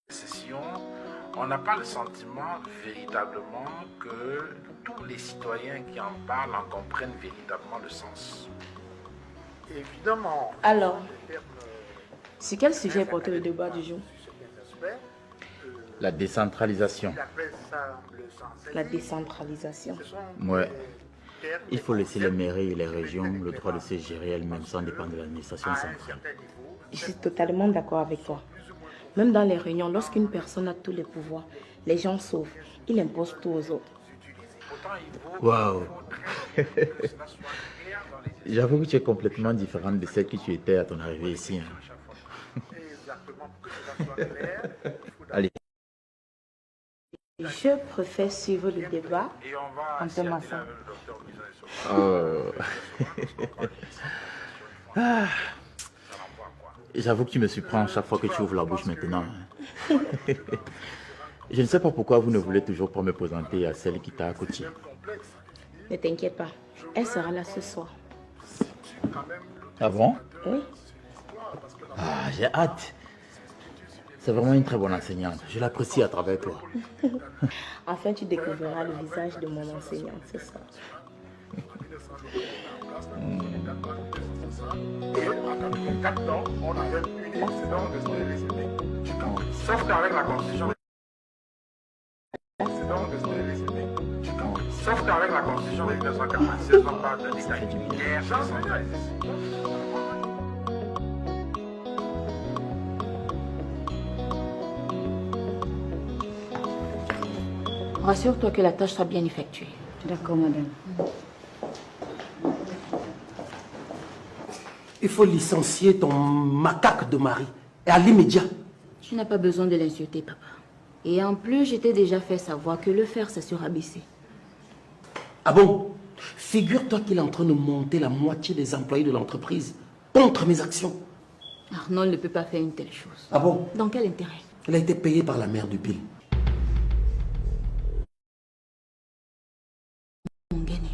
Session, on n'a pas le sentiment véritablement que tous les citoyens qui en parlent en comprennent véritablement le sens. Évidemment. Alors, sur quel sujet portait le débat du jour? La décentralisation. La décentralisation. Ouais. Il faut laisser les mairies et les régions le droit de se gérer elles-mêmes sans dépendre de l'administration centrale. Je suis totalement d'accord avec toi. Même dans les réunions, lorsqu'une personne a tous les pouvoirs, les gens sauvent. Il impose tout aux autres. Waouh. J'avoue que tu es complètement différente de celle que tu étais à ton arrivée ici. Allez. Je préfère suivre le débat en te massant. Oh. Ah. J'avoue que tu me surprends chaque fois que tu ouvres la bouche maintenant. Je ne sais pas pourquoi vous ne voulez toujours pas me présenter à celle qui t'a coaché. Ne t'inquiète pas, elle sera là ce soir. Ah bon? Oui. Ah, j'ai hâte. C'est vraiment une très bonne enseignante. Je l'apprécie à travers toi. Enfin, tu découvriras le visage de mon enseignante ce soir. Sauf qu'avec la constitution. Sauf qu'avec la constitution de 1996, on parle de l'État guerre décentralisé. Rassure-toi que la tâche sera bien effectuée. D'accord, madame. Il faut licencier ton macaque de mari. Et à l'immédiat. Tu n'as pas besoin de l'insulter, papa. Et en plus, je t'ai déjà fait savoir que le fer, ça sera baissé. Ah bon? Figure-toi qu'il est en train de monter la moitié des employés de l'entreprise contre mes actions. Arnold ne peut pas faire une telle chose. Ah bon? Dans quel intérêt? Il a été payé par la mère du Bill. Mon gagné.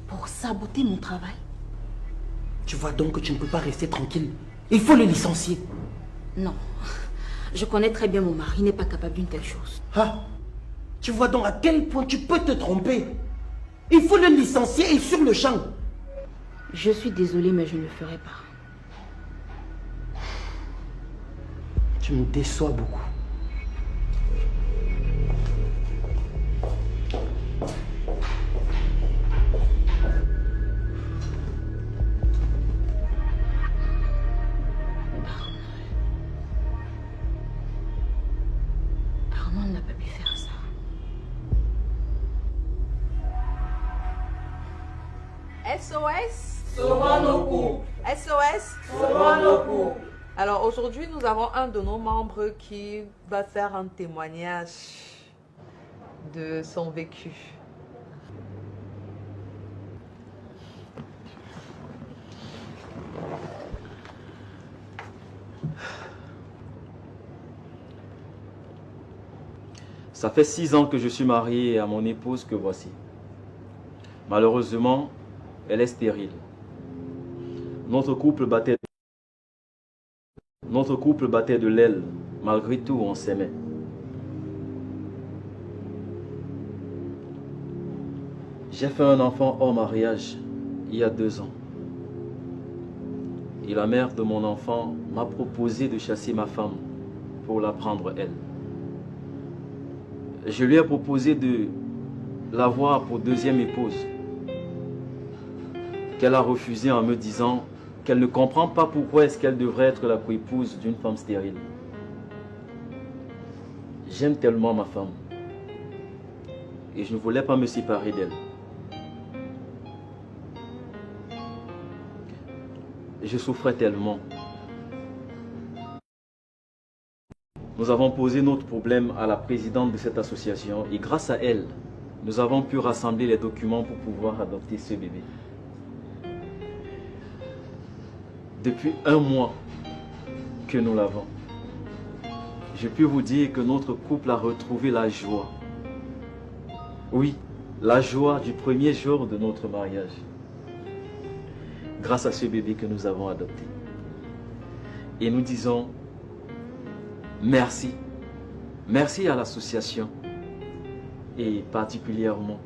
Pour saboter mon travail. Tu vois donc que tu ne peux pas rester tranquille. Il faut le licencier. Non. Je connais très bien mon mari. Il n'est pas capable d'une telle chose. Ah, tu vois donc à quel point tu peux te tromper. Il faut le licencier et sur le champ. Je suis désolée, mais je ne le ferai pas. Tu me déçois beaucoup. Armand n'a pas pu faire ça. SOS Sauvons nos coups. SOS Sauvons nos coups. Alors aujourd'hui, nous avons un de nos membres qui va faire un témoignage de son vécu. Ça fait 6 ans que je suis marié à mon épouse que voici. Malheureusement, elle est stérile. Notre couple battait de l'aile. Malgré tout, on s'aimait. J'ai fait un enfant hors mariage il y a 2 ans. Et la mère de mon enfant m'a proposé de chasser ma femme pour la prendre elle. Je lui ai proposé de l'avoir pour deuxième épouse, qu'elle a refusé en me disant qu'elle ne comprend pas pourquoi est-ce qu'elle devrait être la coépouse d'une femme stérile. J'aime tellement ma femme et je ne voulais pas me séparer d'elle. Je souffrais tellement. Nous avons posé notre problème à la présidente de cette association et grâce à elle, nous avons pu rassembler les documents pour pouvoir adopter ce bébé. Depuis 1 mois que nous l'avons, je peux vous dire que notre couple a retrouvé la joie. Oui, la joie du premier jour de notre mariage. Grâce à ce bébé que nous avons adopté. Et nous disons merci. Merci à l'association et particulièrement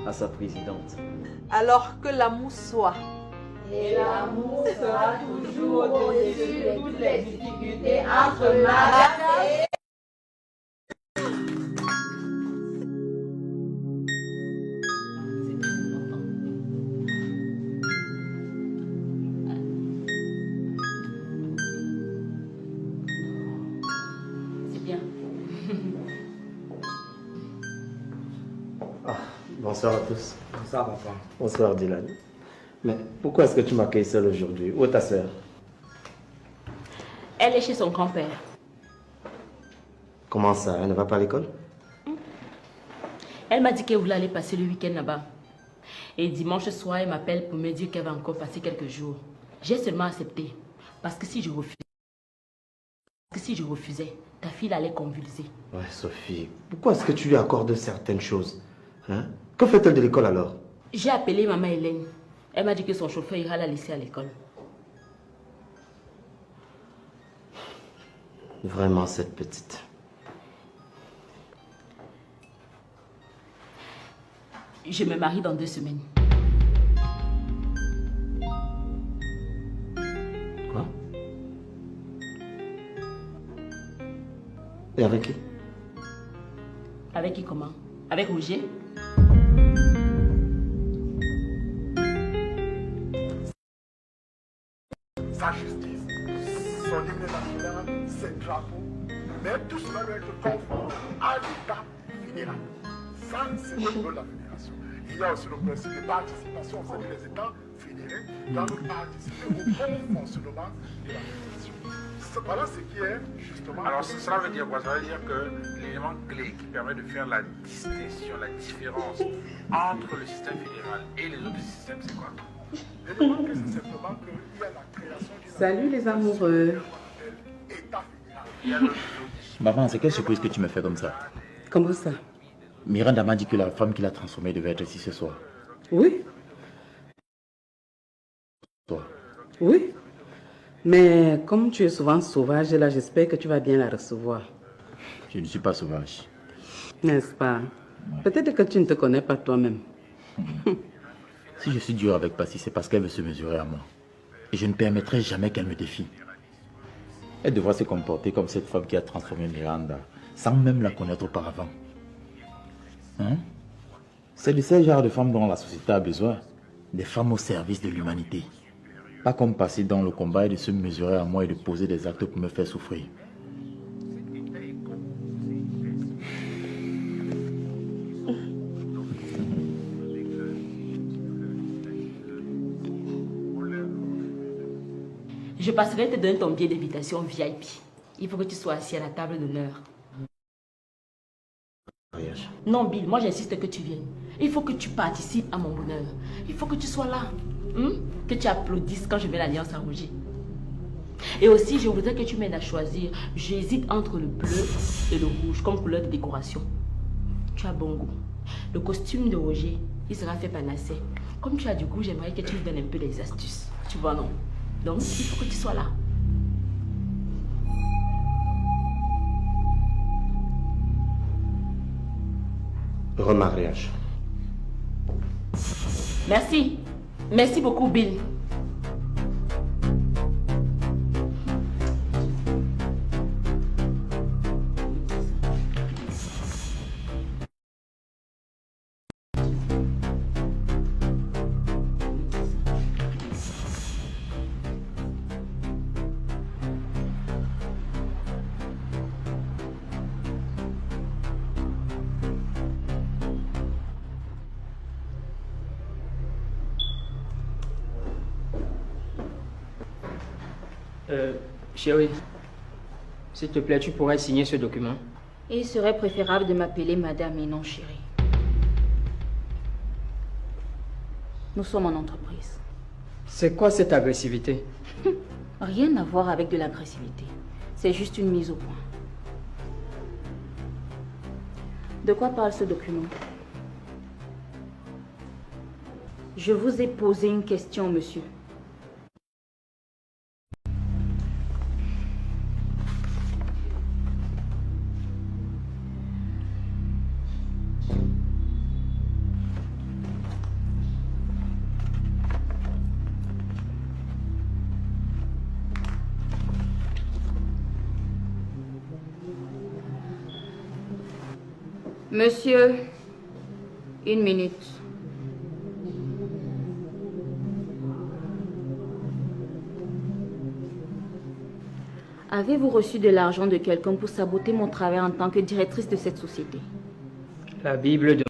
à sa présidente. Alors que l'amour soit. Et l'amour sera toujours au-dessus de toutes les difficultés entre madame et... C'est bien. Bonsoir à tous. Bonsoir, papa. Bonsoir, Dylan. Mais pourquoi est-ce que tu m'accueilles seul aujourd'hui? Où est ta sœur? Elle est chez son grand-père. Comment ça? Elle ne va pas à l'école? Elle m'a dit qu'elle voulait aller passer le week-end là-bas. Et dimanche soir, elle m'appelle pour me dire qu'elle va encore passer quelques jours. J'ai seulement accepté. Parce que si je refusais, ta fille allait convulser. Ouais, Sophie, pourquoi est-ce que tu lui accordes certaines choses? Hein? Que fait-elle de l'école alors? J'ai appelé maman Hélène. Elle m'a dit que son chauffeur ira la laisser à l'école. Vraiment, cette petite. Je me marie dans 2 semaines. Quoi? Et avec qui? Avec qui comment? Avec Roger? Sa justice, son hymne national, ses drapeaux, mais tout cela doit être conforme à l'État fédéral. Ça, c'est le rôle de la fédération. Il y a aussi le principe de participation au sein des États fédérés dans le participer au bon fonctionnement de la fédération. Voilà ce qui est justement... Alors cela veut dire quoi? Ça veut dire que l'élément clé qui permet de faire la distinction, la différence entre le système fédéral et les autres systèmes, c'est quoi? L'élément clé, c'est simplement qu'il y a la création d'une... Salut les amoureux. État fédéral. Maman, c'est quelle surprise que tu me fais comme ça? Comment ça? Miranda m'a dit que la femme qui l'a transformée devait être ici ce soir. Oui, Toi. oui. Mais comme tu es souvent sauvage, là, j'espère que tu vas bien la recevoir. Je ne suis pas sauvage. N'est-ce pas? Peut-être que tu ne te connais pas toi-même. Si je suis dur avec Passy, c'est parce qu'elle veut se mesurer à moi. Et je ne permettrai jamais qu'elle me défie. Elle devra se comporter comme cette femme qui a transformé Miranda, sans même la connaître auparavant. Hein? C'est de ce genre de femmes dont la société a besoin. Des femmes au service de l'humanité. Pas comme Passy dans le combat et de se mesurer à moi et de poser des actes pour me faire souffrir. Je passerai te donner ton billet d'invitation VIP. Il faut que tu sois assis à la table d'honneur. Non, Bill, moi j'insiste que tu viennes. Il faut que tu participes à mon bonheur. Il faut que tu sois là. Que tu applaudisses quand je mets l'alliance à Roger. Et aussi, je voudrais que tu m'aides à choisir. J'hésite entre le bleu et le rouge comme couleur de décoration. Tu as bon goût. Le costume de Roger, il sera fait par Nasser. Comme tu as du goût, j'aimerais que tu me donnes un peu des astuces. Tu vois, non? Donc, il faut que tu sois là. Remariage. Merci. Merci beaucoup, Bill. Chérie, s'il te plaît, tu pourrais signer ce document? Il serait préférable de m'appeler madame et non chérie. Nous sommes en entreprise. C'est quoi cette agressivité? Rien à voir avec de l'agressivité. C'est juste une mise au point. De quoi parle ce document? Je vous ai posé une question, monsieur. Monsieur, 1 minute. Avez-vous reçu de l'argent de quelqu'un pour saboter mon travail en tant que directrice de cette société? La Bible de...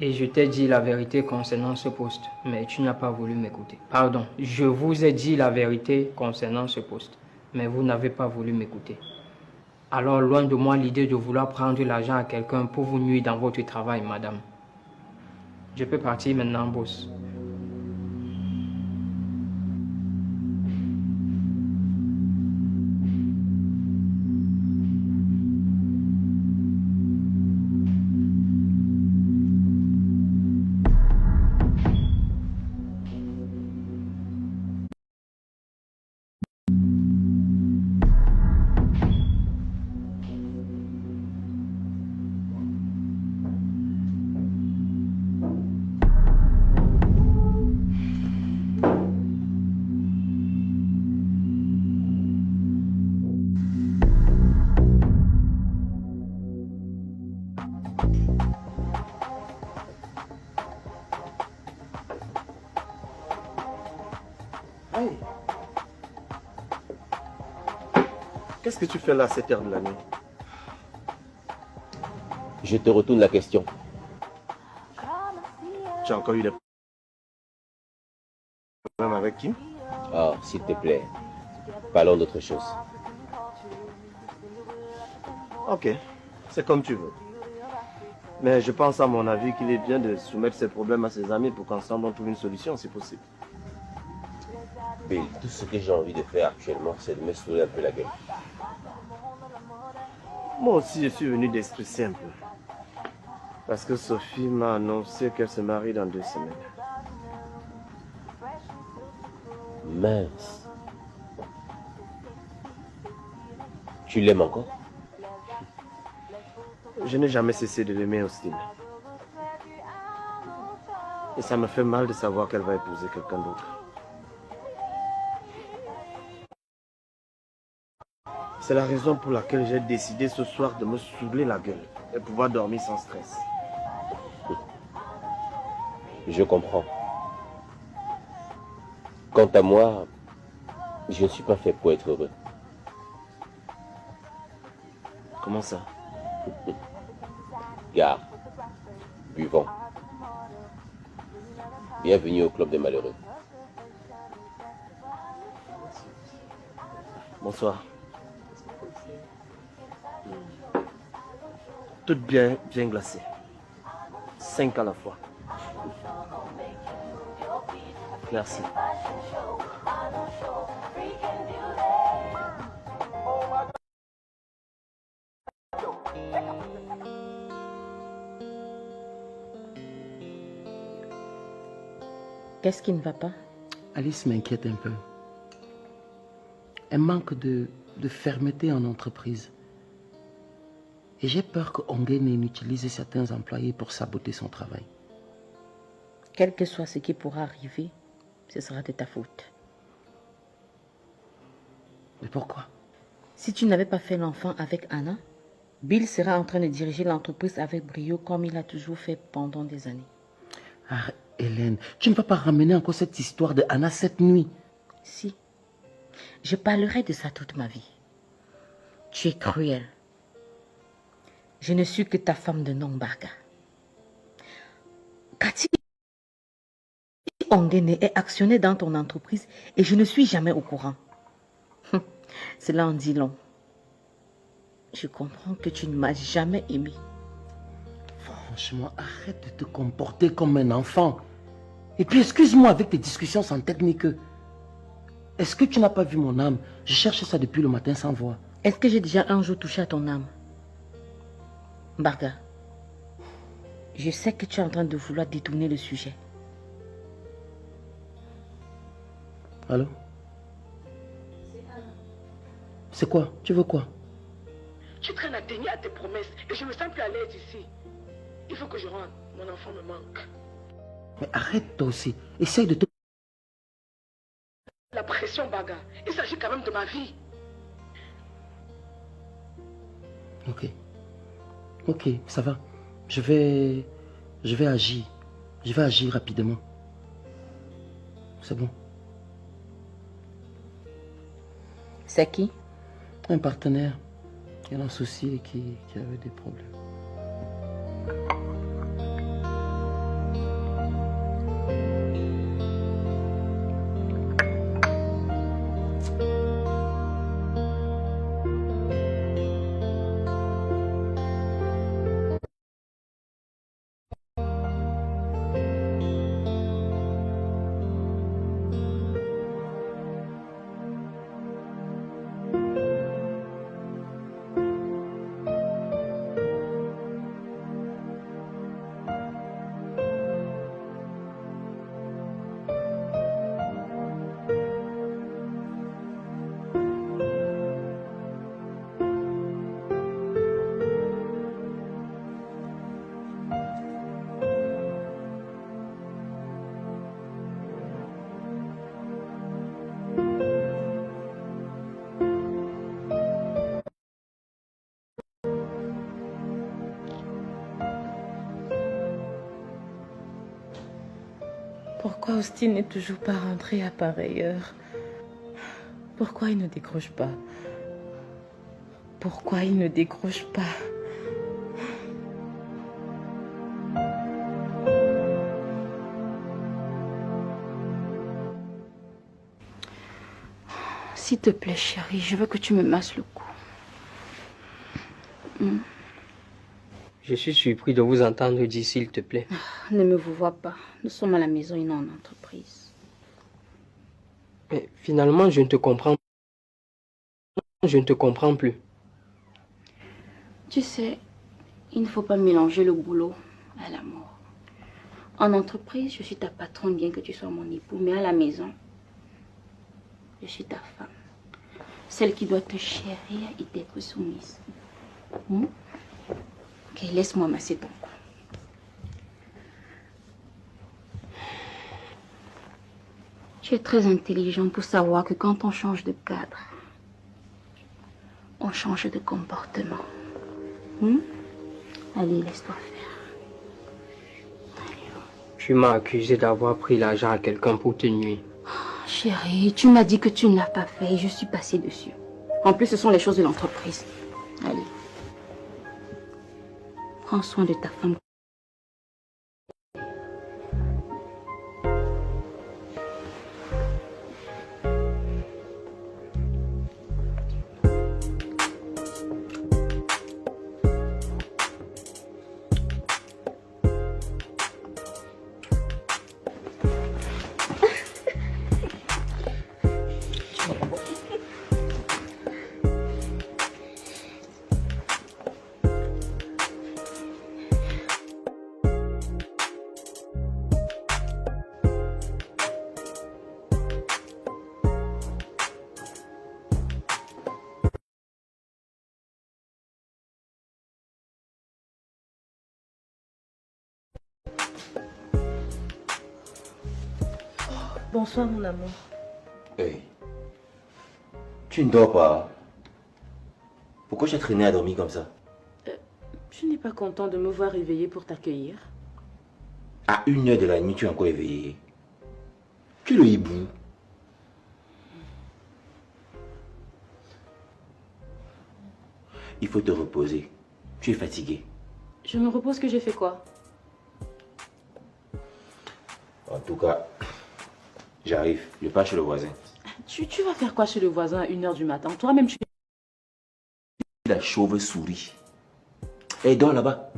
Et je t'ai dit la vérité concernant ce poste, mais tu n'as pas voulu m'écouter. Pardon, je vous ai dit la vérité concernant ce poste, mais vous n'avez pas voulu m'écouter. Alors, loin de moi l'idée de vouloir prendre l'argent à quelqu'un pour vous nuire dans votre travail, madame. Je peux partir maintenant, boss. Hey. Qu'est-ce que tu fais là à cette heure de la nuit? Je te retourne la question. Tu as encore eu des problèmes avec Kim? Oh, s'il te plaît, parlons d'autre chose. Ok, c'est comme tu veux. Mais je pense à mon avis qu'il est bien de soumettre ses problèmes à ses amis pour qu'ensemble on trouve une solution si possible. Bill, tout ce que j'ai envie de faire actuellement, c'est de me saouler un peu la gueule. Moi aussi, je suis venu d'esprit simple. Parce que Sophie m'a annoncé qu'elle se marie dans 2 semaines. Mince. Tu l'aimes encore? Je n'ai jamais cessé de l'aimer, Austin. Et ça me fait mal de savoir qu'elle va épouser quelqu'un d'autre. C'est la raison pour laquelle j'ai décidé ce soir de me saouler la gueule et pouvoir dormir sans stress. Je comprends. Quant à moi, je ne suis pas fait pour être heureux. Comment ça? Gare, buvons. Bienvenue au club des malheureux. Bonsoir. Toutes bien glacées. 5 à la fois. Merci. Qu'est-ce qui ne va pas? Alice m'inquiète un peu. Elle manque de fermeté en entreprise. Et j'ai peur que Ongene utilise certains employés pour saboter son travail. Quel que soit ce qui pourra arriver, ce sera de ta faute. Mais pourquoi? Si tu n'avais pas fait l'enfant avec Anna, Bill sera en train de diriger l'entreprise avec brio comme il a toujours fait pendant des années. Ah, Hélène, tu ne vas pas ramener encore cette histoire de Anna cette nuit. Si. Je parlerai de ça toute ma vie. Tu es cruel. Je ne suis que ta femme de nom, Barga. Cathy Ongene est actionnaire dans ton entreprise et je ne suis jamais au courant. Cela en dit long. Je comprends que tu ne m'as jamais aimé. Franchement, arrête de te comporter comme un enfant. Et puis excuse-moi avec tes discussions sans technique. Est-ce que tu n'as pas vu mon âme? Je cherche ça depuis le matin sans voir. Est-ce que j'ai déjà un jour touché à ton âme? Barga, je sais que tu es en train de vouloir détourner le sujet. Allô? C'est quoi? Tu veux quoi? Tu traînes à tenir à tes promesses et je me sens plus à l'aise ici. Il faut que je rentre. Mon enfant me manque. Mais arrête toi aussi. Essaye de te... La pression, Baga. Il s'agit quand même de ma vie. Ok. Ok, ça va. Je vais agir. Je vais agir rapidement. C'est bon. C'est qui? Un partenaire qui a un souci et qui avait des problèmes. Pourquoi Austin n'est toujours pas rentré à pareille heure? Pourquoi il ne décroche pas? Pourquoi il ne décroche pas? S'il te plaît, chérie, je veux que tu me masses le cou. Je suis surpris de vous entendre dire s'il te plaît. Ne me vous vois pas. Nous sommes à la maison et non en entreprise. Mais finalement, je ne te comprends pas. Je ne te comprends plus. Tu sais, il ne faut pas mélanger le boulot à l'amour. En entreprise, je suis ta patronne, bien que tu sois mon époux, mais à la maison, je suis ta femme. Celle qui doit te chérir et t'être soumise. Ok, laisse-moi masser ton cou. Tu es très intelligent pour savoir que quand on change de cadre, on change de comportement. Allez, laisse-toi faire. Tu m'as accusé d'avoir pris l'argent à quelqu'un pour te nuire. Chérie, tu m'as dit que tu ne l'as pas fait et je suis passée dessus. En plus, ce sont les choses de l'entreprise. Allez. Prends soin de ta femme. Bonsoir, mon amour. Hey. Tu ne dors pas? Pourquoi tu as traîné à dormir comme ça? Tu n'es pas content de me voir réveillée pour t'accueillir? À 1h de la nuit, tu es encore éveillé. Tu es le hibou. Il faut te reposer. Tu es fatigué. Je me repose, que j'ai fait quoi? En tout cas, j'arrive. Je pars chez le voisin. Tu vas faire quoi chez le voisin à 1h du matin? Toi-même, tu... La chauve-souris. Elle dort là-bas.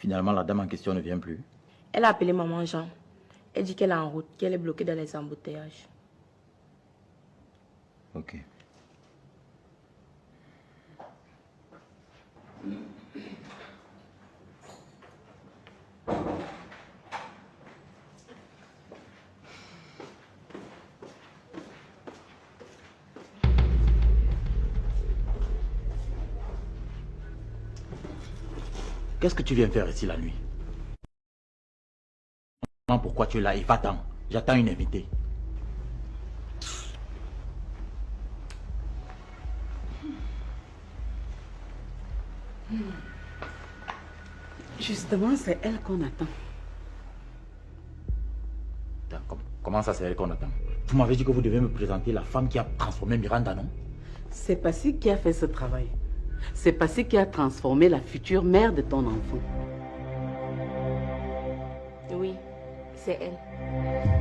Finalement, la dame en question ne vient plus. Elle a appelé maman Jean. Elle dit qu'elle est en route, qu'elle est bloquée dans les embouteillages. Ok. Qu'est-ce que tu viens faire ici la nuit? Pourquoi tu es là? Et va-t'en. J'attends une invitée. Justement, c'est elle qu'on attend. Comment ça, c'est elle qu'on attend? Vous m'avez dit que vous devez me présenter la femme qui a transformé Miranda, non? C'est Passy qui a fait ce travail. C'est Passy qui a transformé la future mère de ton enfant. Oui, c'est elle.